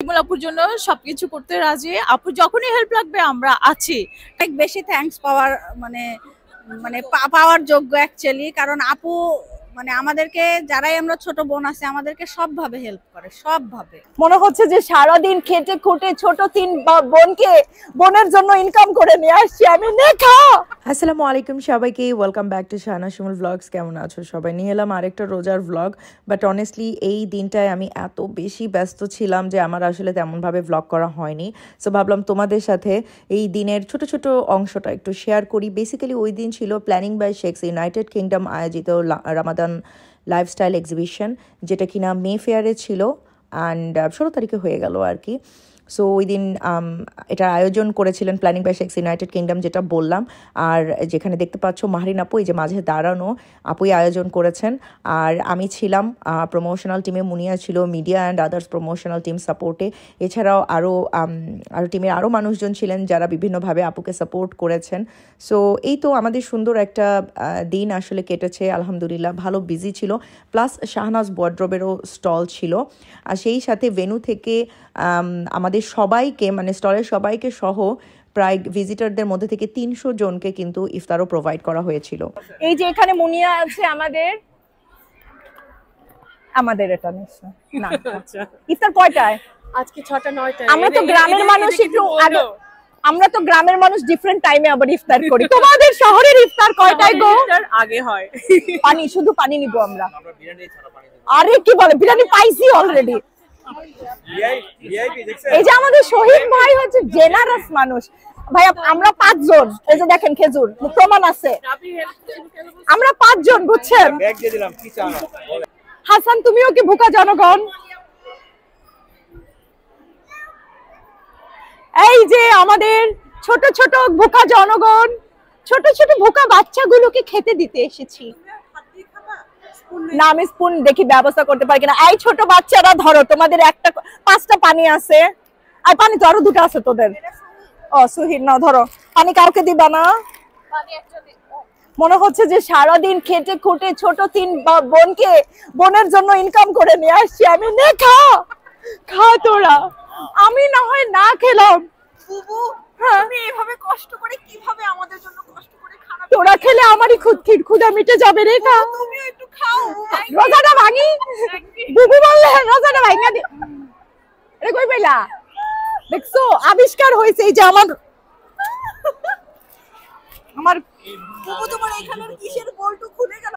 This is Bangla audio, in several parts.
আপুর জন্য সবকিছু করতে রাজি। আপু যখনই হেল্প লাগবে আমরা আছি। অনেক বেশি থ্যাঙ্কস পাওয়ার মানে মানে পাওয়ার যোগ্য অ্যাকচুয়ালি, কারণ আপু আমাদেরকে যারাই আমরা ছোট বোন আছে আমাদেরকে সবভাবে হেল্প করে, সবভাবে। মনে হচ্ছে যে সারাদিন খেটে খুঁটে ছোট তিন বোনকে বোনের জন্য ইনকাম করে নিয়ে আসছি আমি। দেখা আসসালামু আলাইকুম সবাইকে, welcome back to Shahana Shimul vlogs. কেমন আছো সবাই? নিয়ে এলাম আরেকটা রোজার ভ্লগ। বাট অনেস্টলি এই দিনটায় আমি এত বেশি ব্যস্ত ছিলাম যে আমার আসলে তেমনভাবে ভ্লগ করা হয়নি। সো ভাবলাম তোমাদের সাথে এই দিনের ছোট ছোট অংশটা একটু শেয়ার করি। বেসিক্যালি ওই দিন ছিল প্ল্যানিং বাই শেখস ইউনাইটেড কিংডম আয়োজিত রামাদান লাইফস্টাইল এক্সিবিশন, যেটা কিনা মে ফেয়ারে ছিল অ্যান্ড 16 তারিখে হয়ে গেল আর কি। সো ওই দিন এটার আয়োজন করেছিলেন প্ল্যানিং বাই শেখস ইউনাইটেড কিংডম, যেটা বললাম। আর যেখানে দেখতে পাচ্ছ মাহরিন আপু, এই যে মাঝে দাঁড়ানো, আপুই আয়োজন করেছেন। আর আমি ছিলাম প্রমোশনাল টিমে, মুনিয়া ছিল media and others promotional team সাপোর্টে। এছাড়াও আরও টিমের আরও মানুষজন ছিলেন যারা বিভিন্নভাবে আপুকে সাপোর্ট করেছেন। সো এই তো আমাদের সুন্দর একটা দিন আসলে কেটেছে আলহামদুলিল্লাহ। ভালো বিজি ছিল, প্লাস শাহনাজ ওয়ার্ড্রবেরও স্টল ছিল। আর সেই সাথে ভেন্যু থেকে আমাদের সবাইকে, মানে স্টলের সবাইকে সহ প্রায় ভিজিটারদের মধ্যে থেকে 300 জনকে কিন্তু ইফতারও প্রোভাইড করা হয়েছিল। এই যে এখানে মুনিয়া আছে আমাদের এটা না। আচ্ছা, ইফতার কয়টায়? আজকে 6টা 9টায়। আমরা তো গ্রামের মানুষ, একটু আমরা তো গ্রামের মানুষ ডিফারেন্ট টাইমে আবার ইফতার করি। তোমাদের শহরের ইফতার কয়টায় গো? আগে হয়। পানি, শুধু পানি নিব আমরা। আরে কি বলে, বিরিয়ানি পাইছি অলরেডি। এই যে আমাদের শহীদ ভাই হচ্ছে জেনারাস মানুষ ভাই। আমরা 5 জন, এই যে দেখেন খেজুর প্রমাণ আছে, আমরা 5 জন, বুঝছেন? হাসান, তুমিও কি ভুকা জনগণ? এই যে আমাদের ছোট ছোট ভুকা জনগণ, ছোট ছোট ভুকা বাচ্চাগুলোকে খেতে দিতে এসেছি। না, আমি স্পুন দেখি ব্যবস্থা করতে পারি কিনা। এই ছোট বাচ্চারা ধরো, তোমাদের 5টা পানি আছে, আর পানি তো আরো 2টা আছে তোদের। ও সুহির, না ধরো পানি, কাউকে দিবা না। মনে হচ্ছে যে সারাদিন খেটে খুঁটে ছোট তিন বোনকে বোনের জন্য ইনকাম করে নিয়ে আসছি আমি। নে খা খা তোরা, আমি না হয় না খেলাম। তুমি এইভাবে কষ্ট করে কিভাবে আমাদের জন্য কষ্ট করে খানা, তোরা খেলে আমারই ক্ষুধা মিটে যাবে রে। খা, তুমি একটু খাও। রোজাটা ভাঙি, বুবু বললে রোজাটা ভাঙা দি। আরে কই পেলা? দেখছো আবিষ্কার হয়েছে এই যে আমার বুবু, তোমার এখানের কিসের বল্টু খুলে গেল?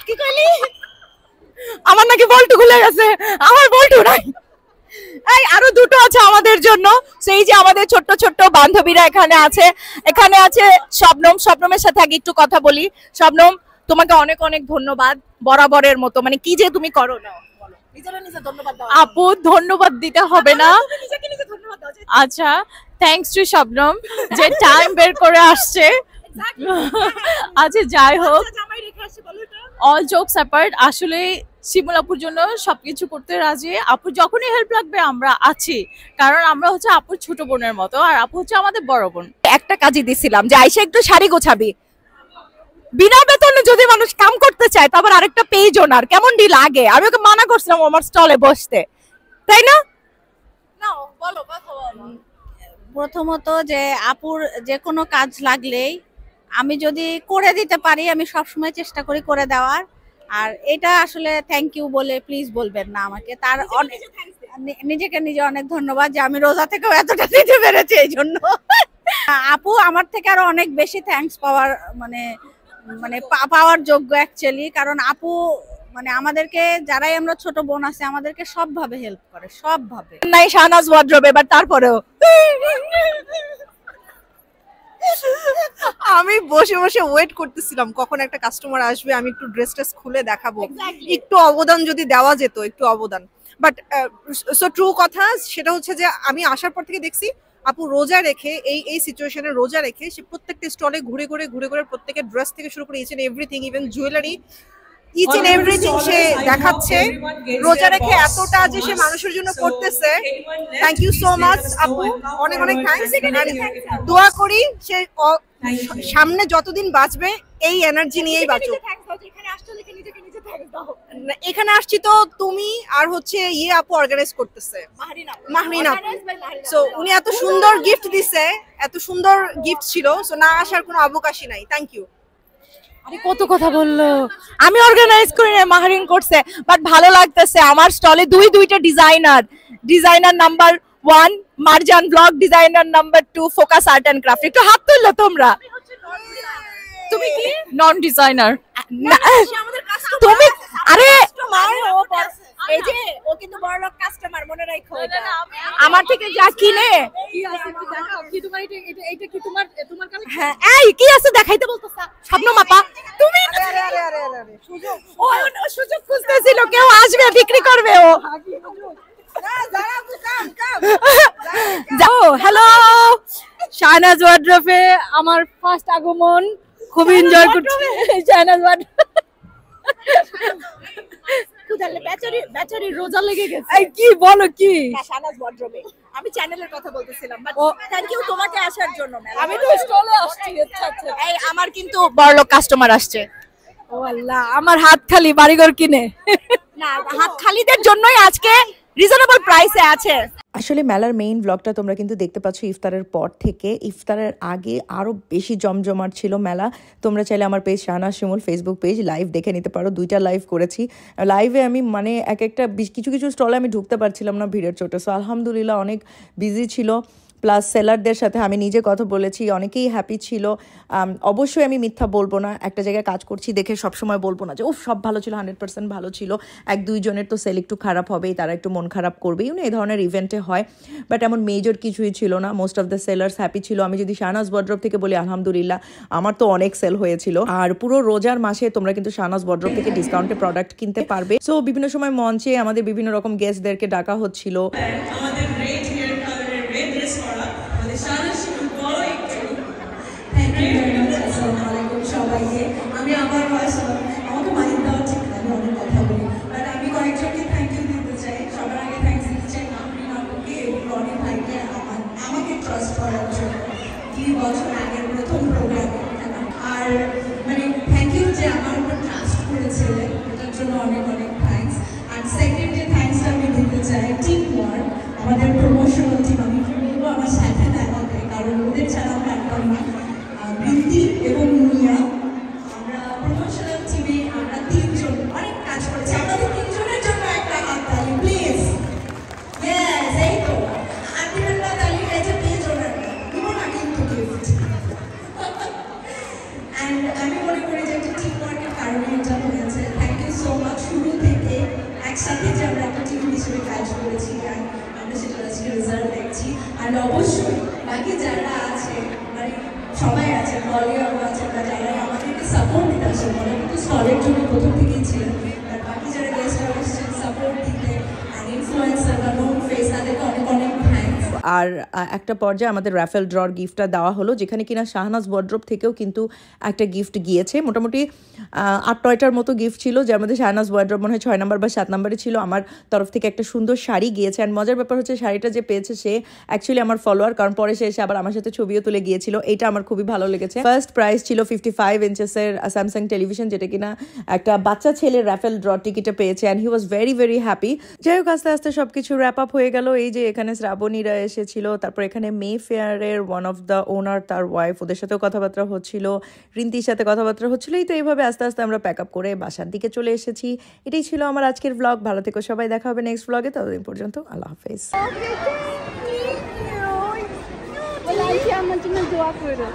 কি কইলি? আমার নাকি বল্টু খুলে গেছে, আমার বল্টু নাই। এই আরো 2টো আছে আমাদের জন্য। সেই যে আমাদের ছোট্ট ছোট্ট বান্ধবীরা এখানে আছে। এখানে আছে শবনম। শবনমের সাথে আগে একটু কথা বলি। শবনম, তোমাকে অনেক অনেক ধন্যবাদ, বরাবরের মতো। মানে কি যে তুমি করো না, আপু ধন্যবাদ দিতে হবে না। আচ্ছা, থ্যাঙ্কস টু শবনম যে টাইম বের করে আসছে। আচ্ছা, যাই হোক, অল জোকস অ্যাপার্ট, আসলে শিমুল আপুর জন্য সবকিছু করতে রাজি। আপু যখনই হেল্প লাগবে আমরা আছি, কারণ আমরা হচ্ছে আপুর ছোট বোনের মতো, আর আপু হচ্ছে আমাদের বড় বোন। একটা কাজই দিছিলাম যে আইসা একটু শাড়ি গোছাবি। বিনা বেতনে যদি মানুষ কাম করতে চায় তারপর আরেকটা পেজ ওনার কেমন ডি লাগে। আমি ওকে মানা করছিলাম আমার স্টলে বসতে, তাই না? প্রথমত যে আপুর যে কোনো কাজ লাগলেই আমি যদি করে দিতে পারি, আমি সবসময় চেষ্টা করি করে দেওয়ার। আর এটা আসলে থ্যাংক ইউ বলে প্লিজ বলবেন না আমাকে। তার নিজেকে নিজে অনেক ধন্যবাদ যে আমি রোজা থেকেও এতটা দিতে পেরেছি, এই জন্য। আপু আমার থেকে আরো অনেক বেশি থ্যাঙ্কস পাওয়ার পাওয়ার যোগ্য অ্যাকচুয়ালি, কারণ আপু আমাদেরকে যারাই আমরা ছোট বোন আছে আমাদেরকে সবভাবে হেল্প করে, সবভাবে। নাই শাহনাজ ওয়ার্ড্রোবে, বাট তারপরেও আমি বসে বসে ওয়েট করতেছিলাম কখন একটা কাস্টমার আসবে, আমি একটু ড্রেস খুলে দেখাবো, একটু অবদান যদি দেওয়া যেত, একটু অবদান। বাট সো ট্রু কথা সেটা হচ্ছে যে আমি আসার পর থেকে দেখছি আপু রোজা রেখে, এই সিচুয়েশনে রোজা রেখে সে প্রত্যেকটা স্টলে ঘুরে ঘুরে প্রত্যেকের ড্রেস থেকে শুরু করে each and everything, even jewellery each and everything সে দেখাচ্ছে, রোজা রেখে এতটা যে সে মানুষের জন্য করতেছে। থ্যাংক ইউ সো মাচ আপু, অনেক অনেক থ্যাঙ্কস। দোয়া করি সে সামনে যতদিন বাঁচবে এই এনার্জি নিয়েই বাঁচুক। এখানে আসছি তো তুমি আর হচ্ছে আপু অর্গানাইজ করতেছে, মাহরিন আপু। সো উনি এত সুন্দর গিফট দিছে, এত সুন্দর গিফট ছিল, সো না আসার কোনো অবকাশই নাই। Thank you. আরে কত কথা বললো, আমি অর্গানাইজ করি না, মাহরিন করছে, বাট ভালো লাগতেছে। আমার স্টলে দুইটা designer number 1 Marjan blog, designer number 2 focus art and craft. একটু হাত তুললো তোমরা। তুমি কি নন ডিজাইনার? তুমি আরে এই যে ও কিন্তু বড়লোক কাস্টমার, মনে রাখো এটা। আমার থেকে যা কিনে, এটা কি তোমার কালেকশন? হ্যাঁ এই কি আছে দেখাইতে বলতেছা স্বপ্ন মাপা। তুমি ও সুযোগ খুঁজতেছিল কেউ আসবে বিক্রি করবে। ও যাও। হ্যালো, শাহনাজ ওয়ার্ড্রপে আমার ফার্স্ট আগমন, খুব এনজয় করছি। শাহনাজ ওয়ার্ড্রপ বেচারি রোজা লেগে গেছে। এই কি বলো কি? শাহনাজ ওয়ার্ড্রপে আমি চ্যানেলের কথা বলতেছিলাম, বাট থ্যাংক ইউ তোমাকে আসার জন্য। আমি তো স্টলে আসছি। এই আমার কিন্তু বড়লোক কাস্টমার আসছে। ও আল্লাহ, আমার হাত খালি, বাড়িঘর কিনে না, হাত খালিদের জন্যই আজকে রিজনেবল প্রাইসে আছে। আসলে মেলার মেইন ব্লগটা তোমরা কিন্তু দেখতে পাচ্ছ ইফতারের পর থেকে। ইফতারের আগে আরও বেশি জমজমাট ছিল মেলা। তোমরা চাইলে আমার পেজ শাহনাজ শিমুল ফেসবুক পেজ লাইভ দেখে নিতে পারো। 2টা লাইভ করেছি। লাইভে আমি মানে একটা কিছু স্টলে আমি ঢুকতে পারছিলাম না ভিড়ের চোটে। সো আলহামদুলিল্লাহ অনেক বিজি ছিল। প্লাস সেলারদের সাথে আমি নিজে কথা বলেছি, অনেকেই হ্যাপি ছিল। অবশ্যই আমি মিথ্যা বলবো না, একটা জায়গায় কাজ করছি দেখে সবসময় বলবো না যে উফ সব ভালো ছিল, 100% ভালো ছিল। 1-2 জনের তো সেল একটু খারাপ হবেই, তারা একটু মন খারাপ করবেই, এই ধরনের ইভেন্টে হয়। বাট এমন মেজর কিছুই ছিল না। Most of the sellers happy ছিল। আমি যদি শাহনাজ ওয়ার্ড্রপ থেকে বলি, আলহামদুলিল্লাহ আমার তো অনেক সেল হয়েছিল। আর পুরো রোজার মাসে তোমরা কিন্তু শাহনাজ ওয়ার্ড্রপ থেকে ডিসকাউন্টে প্রোডাক্ট কিনতে পারবে। সো বিভিন্ন সময় মঞ্চে আমাদের বিভিন্ন রকম গেস্টদেরকে ডাকা হচ্ছিল। আমাদের রেড হেয়ার কালারের রেড ড্রেস পরা আমাদের শাহনাজ শিমুল বড় একটু। Thank you very much. আসসালামু আলাইকুম সবাইকে। আমি আবার আমাকে মাইক দেওয়া ঠিক না, আমি অনেক কথা বলি, বাট আমি কয়েকজনকে থ্যাংক ইউ দিতে চাই। সবার আগে থ্যাংকস দিতে চাই মাহরিন আপুকে এবং রনি ভাইকে আমাকে ট্রাস্ট করার জন্য 2 বছর আগের প্রথম প্রোগ্রামে। আর মানে থ্যাংক ইউ যে আমার উপর ট্রাস্ট করেছিলেন, এটার জন্য অনেক অনেক থ্যাংকস। আর সেকেন্ড যে থ্যাংকসটা আমি দিতে চাই টিম ওয়ার্ক, আমাদের প্রমোশনাল টিম। আমি বলবো আমার সাথে দেখাতে, কারণ ওদের ছাড়া পারতাম না। বৃদ্ধি এবং মুনিয়া, আমরা প্রমোশনাল টিমে আমরা 3 জন অনেক কাজ করেছি। আমাদের 3 জনের জন্য একটা হাততালি প্লিজ। ইয়েস, এই তো আন্টির তালি এটা 3 জনের দিব না কিন্তু গিফট। অ্যান্ড আমি মনে করি যে একটা টিম ওয়ার্কের কারণে এটা হয়েছে। Thank you so much. শুরু থেকে একসাথে যে আমরা একটা টিম হিসেবে কাজ করেছি, আমরা সেটা আজকে রেজাল্ট দেখছি। আর অবশ্যই বাকি যারা আছে, মানে সবাই আছে, বলিয়াও আছে, বা যারা আমাদেরকে সাপোর্ট দিতে আসে, ওরা কিন্তু স্টলের জন্য প্রথম থেকেই ছিলেন। আর বাকি যারা গেস্টরা এসেছেন সাপোর্ট দিতে, আর ইনফ্লুয়েন্সার বা নোন ফেস, তাদেরকে অনেক অনেক থ্যাংকস। আর একটা পর্যায়ে আমাদের র্যাফেল ড্রর গিফটটা দেওয়া হলো, যেখানে কিনা শাহনাজ ওয়ার্ড্রপ থেকেও কিন্তু একটা গিফট গিয়েছে। মোটামুটি 8-9টার মতো গিফট ছিল, যার মধ্যে শাহনাজ ওয়ার্ড্রপ মনে হয় 6 নম্বর বা 7 নম্বরে ছিল। আমার তরফ থেকে একটা সুন্দর শাড়ি গিয়েছে। অ্যান্ড মজার ব্যাপার হচ্ছে শাড়িটা যে পেয়েছে সে অ্যাকচুয়ালি আমার ফলোয়ার, কারণ পরে সে এসে আবার আমার সাথে ছবিও তুলে গিয়েছিল। এটা আমার খুবই ভালো লেগেছে। ফার্স্ট প্রাইজ ছিল 55 ইঞ্চেসের স্যামসাং টেলিভিশন, যেটা কিনা একটা বাচ্চা ছেলের র্যাফেল ড্র টিকিটে পেয়েছে। And he was very very happy. যাই হোক, আস্তে আস্তে সবকিছু র্যাপ আপ হয়ে গেল। এই যে এখানে শ্রাবণীরা এসেছিল, তারপর এখানে মে ফেয়ারের ওয়ান অফ দ্য ওনার, তার ওয়াইফ, ওদের সাথেও কথাবার্তা হচ্ছিল, রিন্তির সাথে কথাবার্তা হচ্ছিল। এই তো এইভাবে আস্তে আস্তে আমরা প্যাক আপ করে বাসার দিকে চলে এসেছি। এটাই ছিল আমার আজকের ব্লগ। ভালো থেকো সবাই, দেখা হবে নেক্সট ব্লগে। ততদিন পর্যন্ত আল্লাহ হাফেজ। আমার জন্য দোয়া করো।